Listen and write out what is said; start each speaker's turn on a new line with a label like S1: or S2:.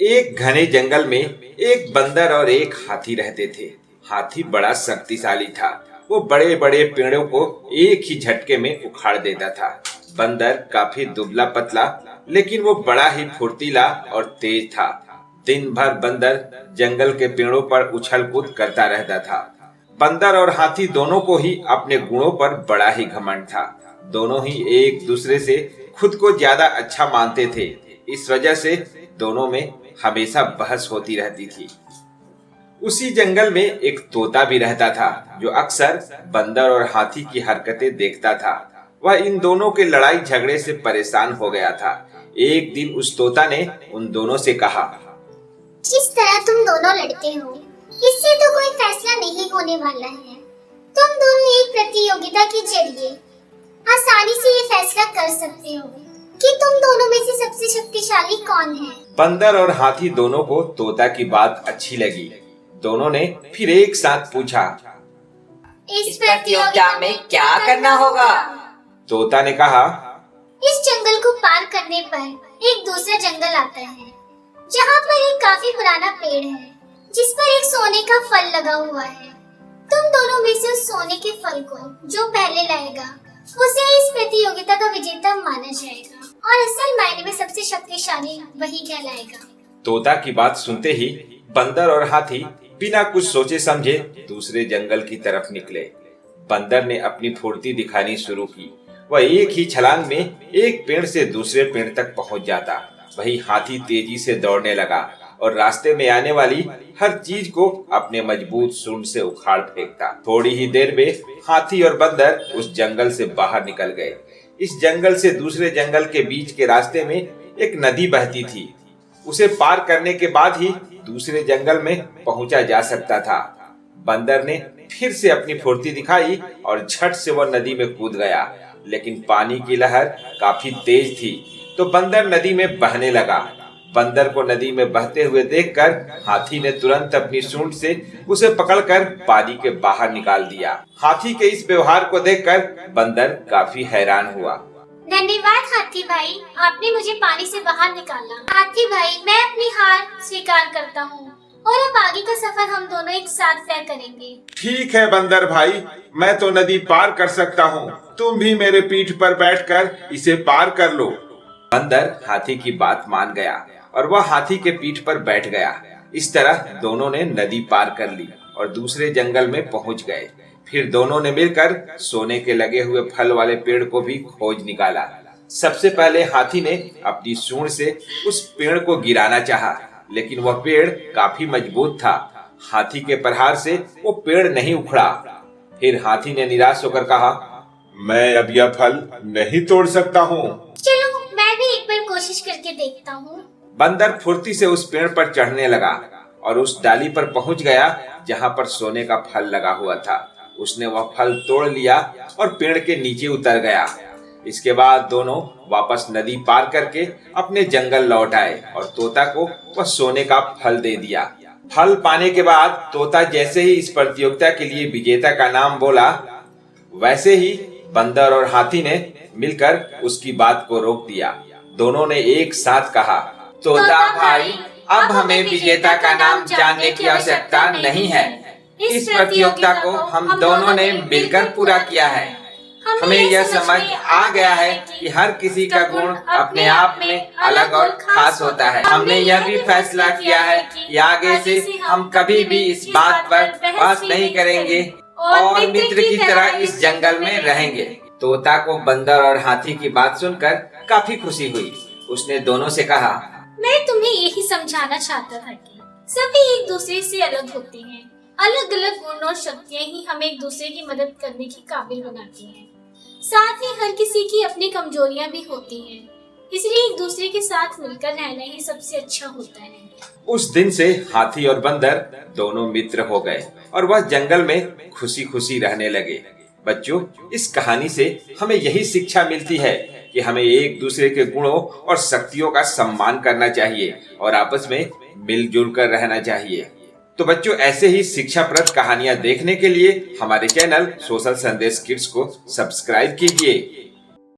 S1: एक घने जंगल में एक बंदर और एक हाथी रहते थे। हाथी बड़ा शक्तिशाली था। वो बड़े बड़े पेड़ों को एक ही झटके में उखाड़ देता था। बंदर काफी दुबला पतला, लेकिन वो बड़ा ही फुर्तीला और तेज था। दिन भर बंदर जंगल के पेड़ों पर उछल कूद करता रहता था। बंदर और हाथी दोनों को ही अपने गुणों पर बड़ा ही घमंड था। दोनों ही एक दूसरे से खुद को ज्यादा अच्छा मानते थे। इस वजह से दोनों में हमेशा बहस होती रहती थी। उसी जंगल में एक तोता भी रहता था, जो अक्सर बंदर और हाथी की हरकतें देखता था। वह इन दोनों के लड़ाई झगड़े से परेशान हो गया था। एक दिन उस तोता ने उन दोनों से कहा,
S2: जिस तरह तुम दोनों लड़ते हो, इससे तो कोई फैसला नहीं होने वाला है। तुम दोनों एक प्रतियोगिता के जरिए आसानी से ये फैसला कर सकते हो कि तुम दोनों में से सबसे शक्तिशाली कौन है।
S1: बंदर और हाथी दोनों को तोता की बात अच्छी लगी। दोनों ने फिर एक साथ पूछा,
S3: इस प्रतियोगिता में क्या करना होगा?
S1: तोता ने कहा,
S2: इस जंगल को पार करने पर एक दूसरा जंगल आता है, जहाँ पर एक काफी पुराना पेड़ है, जिस पर एक सोने का फल लगा हुआ है। तुम दोनों में से उस सोने के फल को जो पहले लाएगा, उसे इस प्रतियोगिता का विजेता माना जाएगा और असल मायने में सबसे शक्तिशाली वही कहलाएगा।
S1: तोता की बात सुनते ही बंदर और हाथी बिना कुछ सोचे समझे दूसरे जंगल की तरफ निकले। बंदर ने अपनी फुर्ती दिखानी शुरू की। वह एक ही छलांग में एक पेड़ से दूसरे पेड़ तक पहुंच जाता। वही हाथी तेजी से दौड़ने लगा और रास्ते में आने वाली हर चीज को अपने मजबूत सूंड से उखाड़ फेंकता। थोड़ी ही देर में हाथी और बंदर उस जंगल से बाहर निकल गए। इस जंगल से दूसरे जंगल के बीच के रास्ते में एक नदी बहती थी। उसे पार करने के बाद ही दूसरे जंगल में पहुंचा जा सकता था। बंदर ने फिर से अपनी फुर्ती दिखाई और झट से वह नदी में कूद गया, लेकिन पानी की लहर काफी तेज थी, तो बंदर नदी में बहने लगा। बंदर को नदी में बहते हुए देखकर हाथी ने तुरंत अपनी सूंड से उसे पकड़कर पानी के बाहर निकाल दिया। हाथी के इस व्यवहार को देखकर बंदर काफी हैरान हुआ।
S2: धन्यवाद हाथी भाई, आपने मुझे पानी से बाहर निकाला। हाथी भाई, मैं अपनी हार स्वीकार करता हूँ और अब आगे का सफर हम दोनों एक साथ तय करेंगे।
S4: ठीक है बंदर भाई, मैं तो नदी पार कर सकता हूँ। तुम भी मेरे पीठ पर बैठकर इसे पार कर लो।
S1: बंदर हाथी की बात मान गया और वह हाथी के पीठ पर बैठ गया। इस तरह दोनों ने नदी पार कर ली और दूसरे जंगल में पहुंच गए। फिर दोनों ने मिलकर सोने के लगे हुए फल वाले पेड़ को भी खोज निकाला। सबसे पहले हाथी ने अपनी सूंड से उस पेड़ को गिराना चाहा, लेकिन वह पेड़ काफी मजबूत था। हाथी के प्रहार से वो पेड़ नहीं उखड़ा। फिर हाथी ने निराश होकर कहा,
S4: मैं अब यह फल नहीं तोड़ सकता हूँ।
S2: चलो मैं भी एक बार कोशिश करके देखता हूँ।
S1: बंदर फुर्ती से उस पेड़ पर चढ़ने लगा और उस डाली पर पहुंच गया जहाँ पर सोने का फल लगा हुआ था। उसने वह फल तोड़ लिया और पेड़ के नीचे उतर गया। इसके बाद दोनों वापस नदी पार करके अपने जंगल लौट आए और तोता को वह सोने का फल दे दिया। फल पाने के बाद तोता जैसे ही इस प्रतियोगिता के लिए विजेता का नाम बोला, वैसे ही बंदर और हाथी ने मिलकर उसकी बात को रोक दिया। दोनों ने एक साथ कहा,
S3: तोता भाई, अब हमें विजेता का नाम जानने की आवश्यकता नहीं है। इस प्रतियोगिता को हम दोनों ने मिलकर पूरा किया है। हमें यह समझ आ गया है कि हर किसी का गुण अपने आप में अलग और खास होता है। हमने यह भी फैसला किया है कि आगे से हम कभी भी इस बात पर बहस नहीं करेंगे और मित्र की तरह इस जंगल में रहेंगे।
S1: तोता को बंदर और हाथी की बात सुनकर काफी खुशी हुई। उसने दोनों से कहा,
S2: मैं तुम्हें यही समझाना चाहता था कि सभी एक दूसरे से अलग होते हैं। अलग अलग गुण और शक्तियाँ ही हमें एक दूसरे की मदद करने की काबिल बनाती हैं। साथ ही हर किसी की अपनी कमजोरियाँ भी होती हैं, इसलिए एक दूसरे के साथ मिलकर रहना ही सबसे अच्छा होता है।
S1: उस दिन से हाथी और बंदर दोनों मित्र हो गए और वह जंगल में खुशी खुशी रहने लगे। बच्चों, इस कहानी से हमें यही शिक्षा मिलती है कि हमें एक दूसरे के गुणों और शक्तियों का सम्मान करना चाहिए और आपस में मिलजुल कर रहना चाहिए। तो बच्चों, ऐसे ही शिक्षाप्रद कहानियां देखने के लिए हमारे चैनल सोशल संदेश किड्स को सब्सक्राइब कीजिए।